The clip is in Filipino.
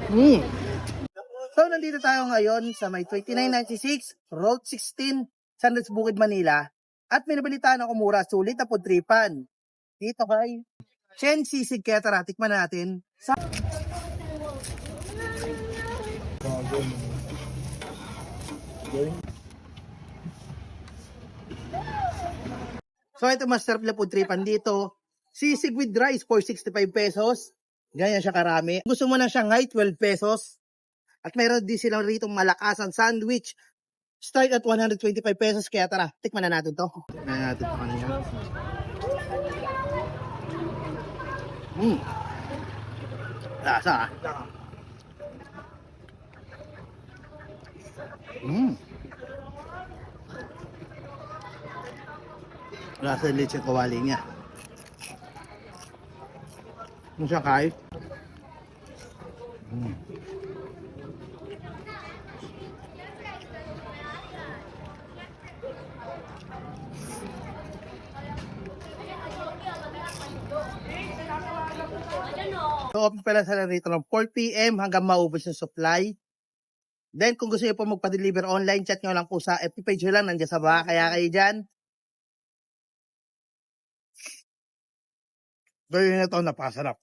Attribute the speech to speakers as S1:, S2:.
S1: Mm. So, nandito tayo ngayon sa may 2996 Road 16, San Luis, Bukid, Manila. At may nabalitaan ako mura, sulit na pudripan. Dito kay Chen Sisig, kaya tara, tikman natin. So, ito masarap na pudripan dito. Sisig with rice for 65 pesos. Ganyan siya karami. Gusto mo na Shanghai, 12 pesos. At mayroon din silang rito malakasan sandwich. Start at 125 pesos. Kaya tara, tikman na natin to. Tikman na natin to kanina. Lasa ah. Lasa yung lechon kawali niya. Ano siya kahit? So, open pala sila rito ng 4 p.m. hanggang maubos yung supply. Then, kung gusto niyo po magpa-deliver online, chat nyo lang po sa FB page nyo lang, nandiyan sa baba. Kaya kayo dyan. Gawin na ito, napakasarap.